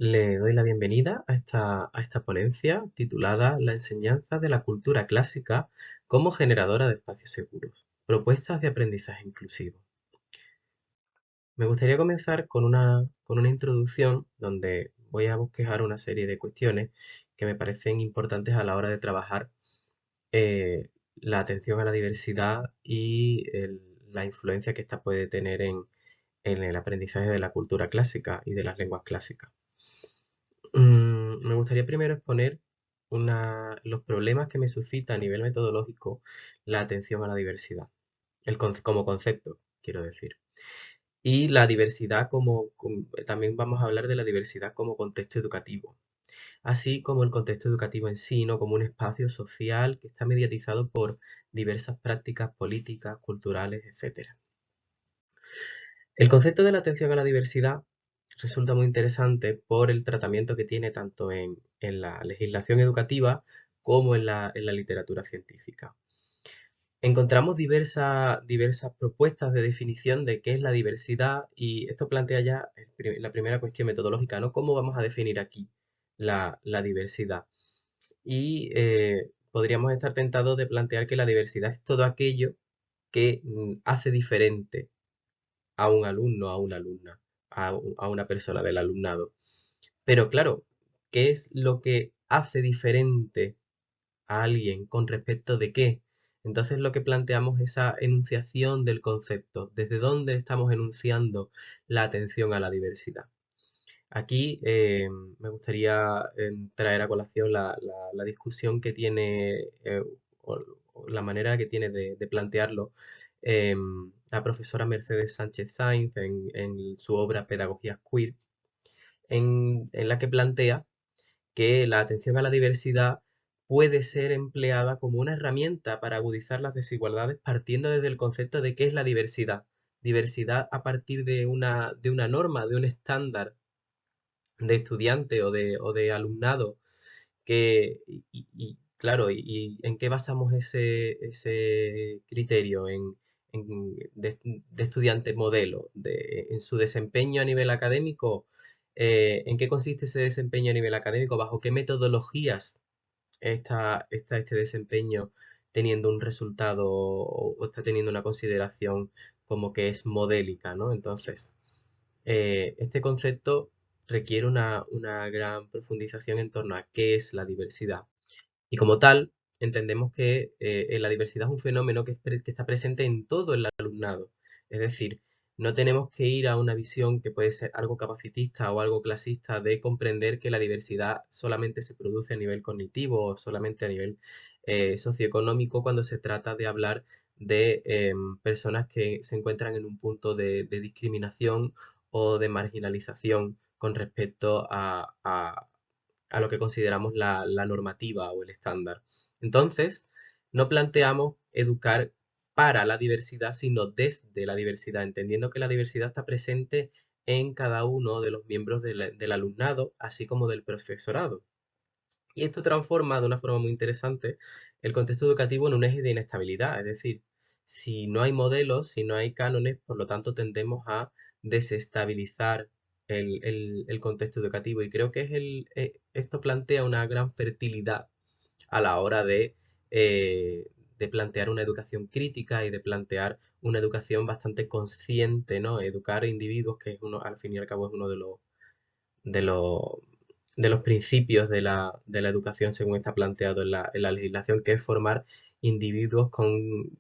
Le doy la bienvenida a esta ponencia titulada La enseñanza de la cultura clásica como generadora de espacios seguros. Propuestas de aprendizaje inclusivo. Me gustaría comenzar con una introducción donde voy a bosquejar una serie de cuestiones que me parecen importantes a la hora de trabajar la atención a la diversidad y la influencia que ésta puede tener en el aprendizaje de la cultura clásica y de las lenguas clásicas. Me gustaría primero exponer los problemas que me suscita a nivel metodológico la atención a la diversidad, como concepto, quiero decir. Y la diversidad también vamos a hablar de la diversidad como contexto educativo, así como el contexto educativo en sí, ¿no? Como un espacio social que está mediatizado por diversas prácticas políticas, culturales, etcétera. El concepto de la atención a la diversidad resulta muy interesante por el tratamiento que tiene tanto en la legislación educativa como en la literatura científica. Encontramos diversas propuestas de definición de qué es la diversidad y esto plantea ya la primera cuestión metodológica, ¿no? ¿Cómo vamos a definir aquí la diversidad? Y podríamos estar tentados de plantear que la diversidad es todo aquello que hace diferente a un alumno, a una alumna, a una persona del alumnado. Pero claro, ¿qué es lo que hace diferente a alguien con respecto de qué? Entonces lo que planteamos es esa enunciación del concepto, desde dónde estamos enunciando la atención a la diversidad. Aquí me gustaría traer a colación la discusión que tiene, o la manera que tiene de plantearlo la profesora Mercedes Sánchez Sainz en su obra Pedagogías Queer, en la que plantea que la atención a la diversidad puede ser empleada como una herramienta para agudizar las desigualdades partiendo desde el concepto de qué es la diversidad. Diversidad a partir de una norma, de un estándar de estudiante o de alumnado claro, y ¿en qué basamos ese criterio? De estudiante modelo, en su desempeño a nivel académico. ¿En qué consiste ese desempeño a nivel académico? ¿Bajo qué metodologías está este desempeño teniendo un resultado o está teniendo una consideración como que es modélica, ¿no? Entonces, este concepto requiere una gran profundización en torno a qué es la diversidad. Y como tal, entendemos que la diversidad es un fenómeno que está presente en todo el alumnado. Es decir, no tenemos que ir a una visión que puede ser algo capacitista o algo clasista de comprender que la diversidad solamente se produce a nivel cognitivo o solamente a nivel socioeconómico cuando se trata de hablar de personas que se encuentran en un punto de discriminación o de marginalización con respecto a lo que consideramos la normativa o el estándar. Entonces, no planteamos educar para la diversidad, sino desde la diversidad, entendiendo que la diversidad está presente en cada uno de los miembros del alumnado, así como del profesorado. Y esto transforma de una forma muy interesante el contexto educativo en un eje de inestabilidad, es decir, si no hay modelos, si no hay cánones, por lo tanto tendemos a desestabilizar el contexto educativo y creo que esto plantea una gran fertilidad a la hora de plantear una educación crítica y de plantear una educación bastante consciente, ¿no? Educar individuos, que es uno, al fin y al cabo, es uno de los, de los principios de la educación según está planteado en la legislación, que es formar individuos con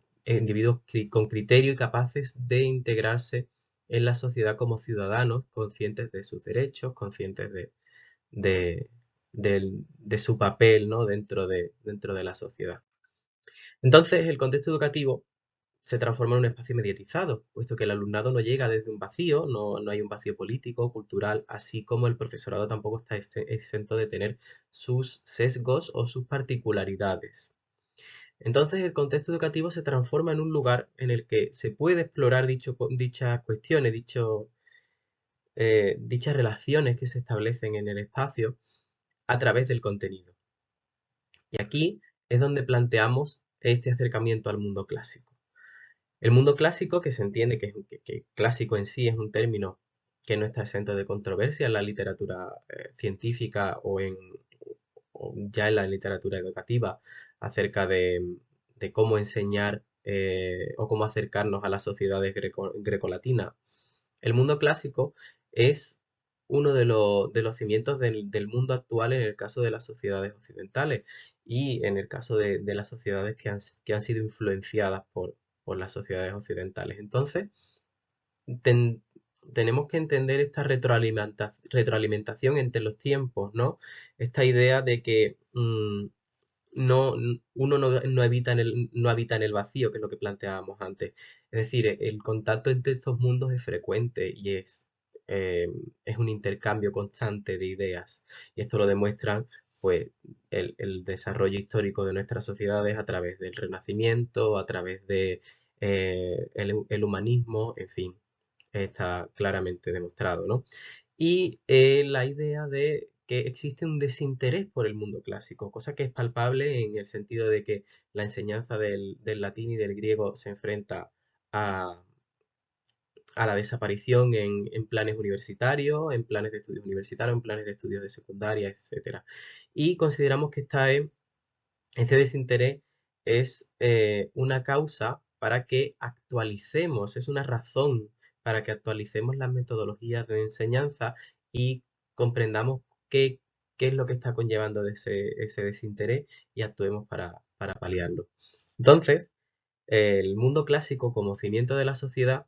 criterio y capaces de integrarse en la sociedad como ciudadanos, conscientes de sus derechos, conscientes de, de su papel, ¿no? dentro de la sociedad. Entonces, el contexto educativo se transforma en un espacio mediatizado, puesto que el alumnado no llega desde un vacío, no hay un vacío político, cultural, así como el profesorado tampoco está exento de tener sus sesgos o sus particularidades. Entonces, el contexto educativo se transforma en un lugar en el que se puede explorar dichas cuestiones, dichas relaciones que se establecen en el espacio a través del contenido. Y aquí es donde planteamos este acercamiento al mundo clásico. El mundo clásico, que se entiende que clásico en sí es un término que no está exento de controversia en la literatura científica o ya en la literatura educativa acerca de cómo enseñar o cómo acercarnos a las sociedades grecolatinas. El mundo clásico es uno de los cimientos del mundo actual en el caso de las sociedades occidentales y en el caso de las sociedades que han sido influenciadas por las sociedades occidentales. Entonces, ten- tenemos que entender esta retroalimentación entre los tiempos, ¿no? Esta idea de que uno no no habita en el vacío, que es lo que planteábamos antes. Es decir, el contacto entre estos mundos es frecuente y eh, es un intercambio constante de ideas. Y esto lo demuestran pues, el desarrollo histórico de nuestras sociedades a través del Renacimiento, a través de el humanismo, en fin, está claramente demostrado, ¿no? Y la idea de que existe un desinterés por el mundo clásico, cosa que es palpable en el sentido de que la enseñanza del latín y del griego se enfrenta a, a la desaparición en planes universitarios, en planes de estudios universitarios, en planes de estudios de secundaria, etcétera. Y consideramos que este desinterés es una causa para que actualicemos, es una razón para que actualicemos las metodologías de enseñanza y comprendamos qué es lo que está conllevando de ese desinterés y actuemos para paliarlo. Entonces, el mundo clásico como cimiento de la sociedad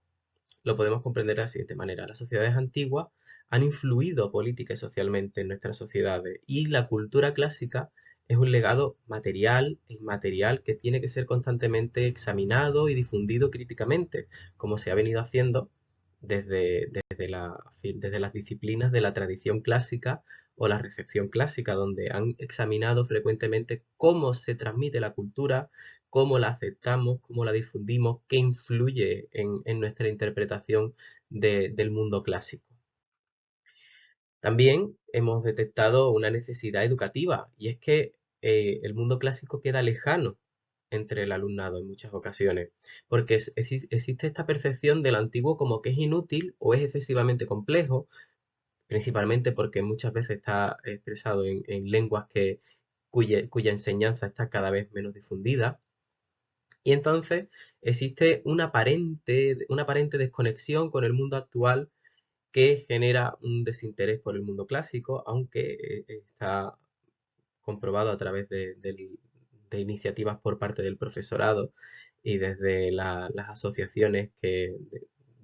lo podemos comprender de la siguiente manera. Las sociedades antiguas han influido política y socialmente en nuestras sociedades y la cultura clásica es un legado material e inmaterial que tiene que ser constantemente examinado y difundido críticamente, como se ha venido haciendo desde las disciplinas de la tradición clásica o la recepción clásica, donde han examinado frecuentemente cómo se transmite la cultura, cómo la aceptamos, cómo la difundimos, qué influye en nuestra interpretación del mundo clásico. También hemos detectado una necesidad educativa y es que el mundo clásico queda lejano entre el alumnado en muchas ocasiones, porque existe esta percepción del antiguo como que es inútil o es excesivamente complejo, principalmente porque muchas veces está expresado en lenguas cuya enseñanza está cada vez menos difundida. Y entonces existe una aparente desconexión con el mundo actual que genera un desinterés por el mundo clásico, aunque está comprobado a través de iniciativas por parte del profesorado y desde las asociaciones de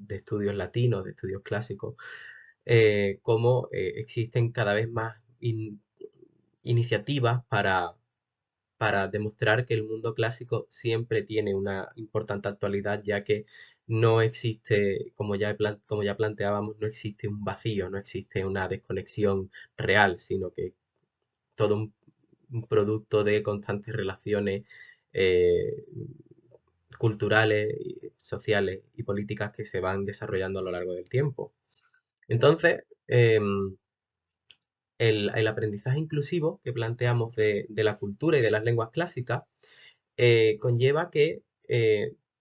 estudios latinos, de estudios clásicos, cómo existen cada vez más iniciativas para demostrar que el mundo clásico siempre tiene una importante actualidad, ya que no existe, como ya planteábamos, no existe un vacío, no existe una desconexión real, sino que todo un producto de constantes relaciones eh, culturales, sociales y políticas que se van desarrollando a lo largo del tiempo. Entonces, el aprendizaje inclusivo que planteamos de la cultura y de las lenguas clásicas conlleva que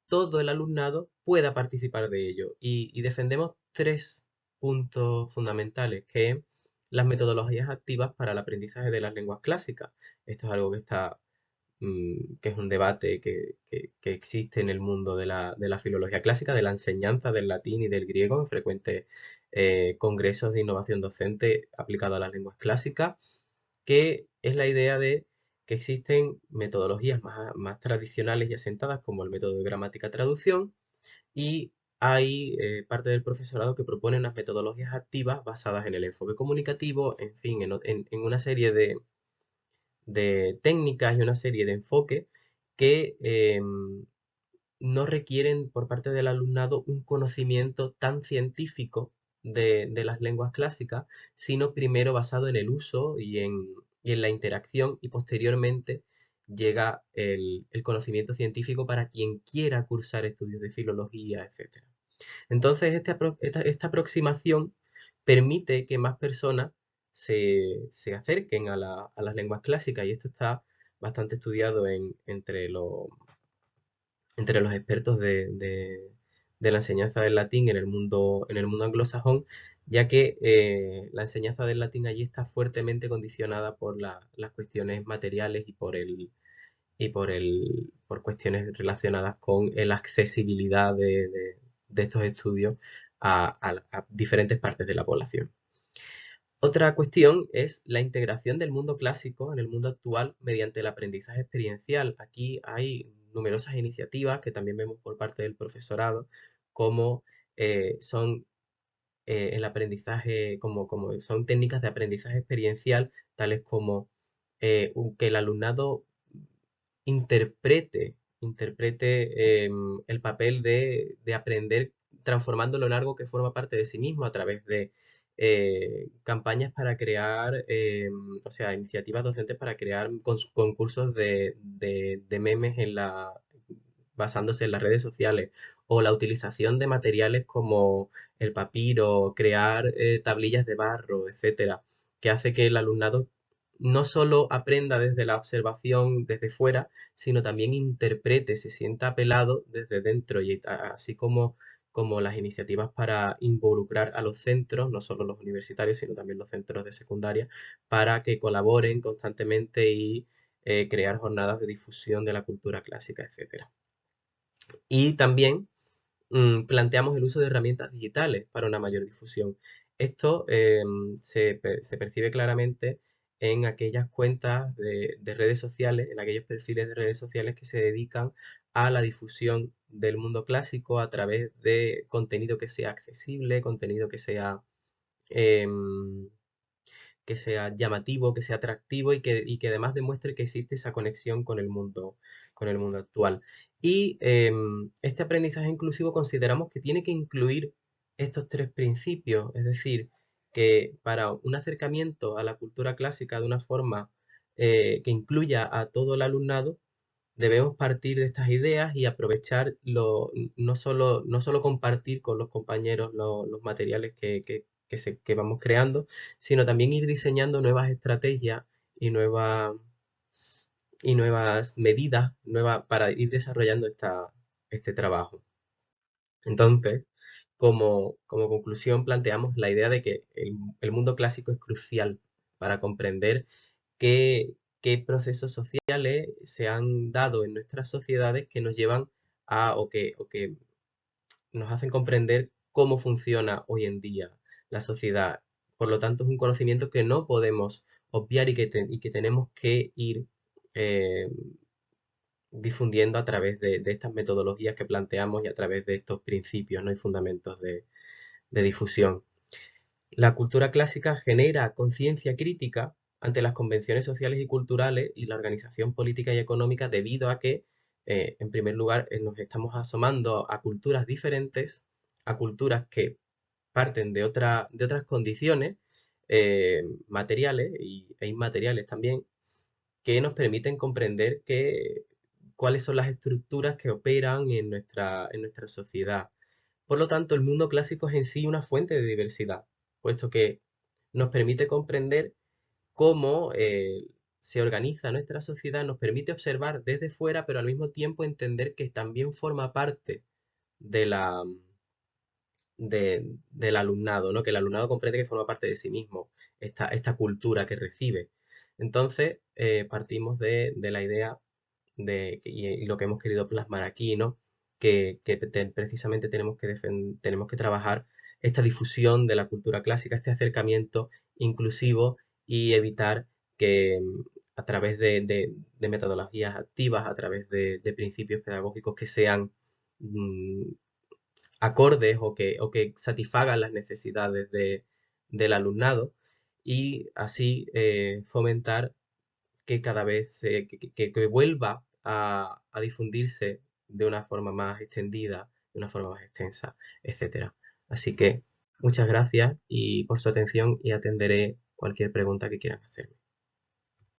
todo el alumnado pueda participar de ello. Y defendemos tres puntos fundamentales, que es las metodologías activas para el aprendizaje de las lenguas clásicas. Esto es algo que es un debate que existe en el mundo de la filología clásica, de la enseñanza del latín y del griego en frecuentes congresos de innovación docente aplicado a las lenguas clásicas, que es la idea de que existen metodologías más tradicionales y asentadas como el método de gramática-traducción y hay parte del profesorado que propone unas metodologías activas basadas en el enfoque comunicativo, en fin, en una serie de técnicas y una serie de enfoques que no requieren por parte del alumnado un conocimiento tan científico de las lenguas clásicas, sino primero basado en el uso y en la interacción y posteriormente llega el conocimiento científico para quien quiera cursar estudios de filología, etcétera. Entonces, esta aproximación permite que más personas se acerquen a las lenguas clásicas y esto está bastante estudiado entre los expertos de la enseñanza del latín en el mundo anglosajón, ya que la enseñanza del latín allí está fuertemente condicionada por las cuestiones materiales por cuestiones relacionadas con la accesibilidad de estos estudios a diferentes partes de la población. Otra cuestión es la integración del mundo clásico en el mundo actual mediante el aprendizaje experiencial. Aquí hay numerosas iniciativas que también vemos por parte del profesorado, como son el aprendizaje, como son técnicas de aprendizaje experiencial, tales como que el alumnado interprete el papel de aprender transformándolo en algo que forma parte de sí mismo a través de campañas para crear, o sea, iniciativas docentes para crear concursos de memes basándose en las redes sociales, o la utilización de materiales como el papiro, crear tablillas de barro, etcétera, que hace que el alumnado no solo aprenda desde la observación desde fuera, sino también interprete, se sienta apelado desde dentro, y así como las iniciativas para involucrar a los centros, no solo los universitarios, sino también los centros de secundaria, para que colaboren constantemente y crear jornadas de difusión de la cultura clásica, etcétera. Y también planteamos el uso de herramientas digitales para una mayor difusión. Esto se percibe claramente en aquellas cuentas de redes sociales, en aquellos perfiles de redes sociales que se dedican a la difusión del mundo clásico a través de contenido que sea accesible, contenido em, que sea llamativo, que sea atractivo y que además demuestre que existe esa conexión con el mundo actual. Y este aprendizaje inclusivo consideramos que tiene que incluir estos tres principios, es decir, que para un acercamiento a la cultura clásica de una forma que incluya a todo el alumnado, debemos partir de estas ideas y aprovechar no solo compartir con los compañeros los materiales que vamos creando, sino también ir diseñando nuevas estrategias y nuevas medidas para ir desarrollando este trabajo. Entonces, como conclusión, planteamos la idea de que el mundo clásico es crucial para comprender qué procesos sociales se han dado en nuestras sociedades que nos llevan o que nos hacen comprender cómo funciona hoy en día la sociedad. Por lo tanto, es un conocimiento que no podemos obviar y que tenemos que ir eh, difundiendo a través de estas metodologías que planteamos y a través de estos principios, ¿no? y fundamentos de difusión. La cultura clásica genera conciencia crítica ante las convenciones sociales y culturales y la organización política y económica, debido a que, en primer lugar, nos estamos asomando a culturas diferentes, a culturas que parten de otras condiciones materiales e inmateriales también, que nos permiten comprender cuáles son las estructuras que operan en nuestra sociedad. Por lo tanto, el mundo clásico es en sí una fuente de diversidad, puesto que nos permite comprender cómo se organiza nuestra sociedad, nos permite observar desde fuera, pero al mismo tiempo entender que también forma parte de del alumnado, ¿no? Que el alumnado comprende que forma parte de sí mismo, esta cultura que recibe. Entonces, partimos de la idea y lo que hemos querido plasmar aquí, ¿no? Que precisamente tenemos que trabajar esta difusión de la cultura clásica, este acercamiento inclusivo, y evitar que a través de metodologías activas, a través de principios pedagógicos que sean mm, acordes o que satisfagan las necesidades del alumnado, y así fomentar que cada vez que vuelva a difundirse de una forma más extendida, de una forma más extensa, etcétera. Así que muchas gracias y por su atención, y atenderé cualquier pregunta que quieran hacerme.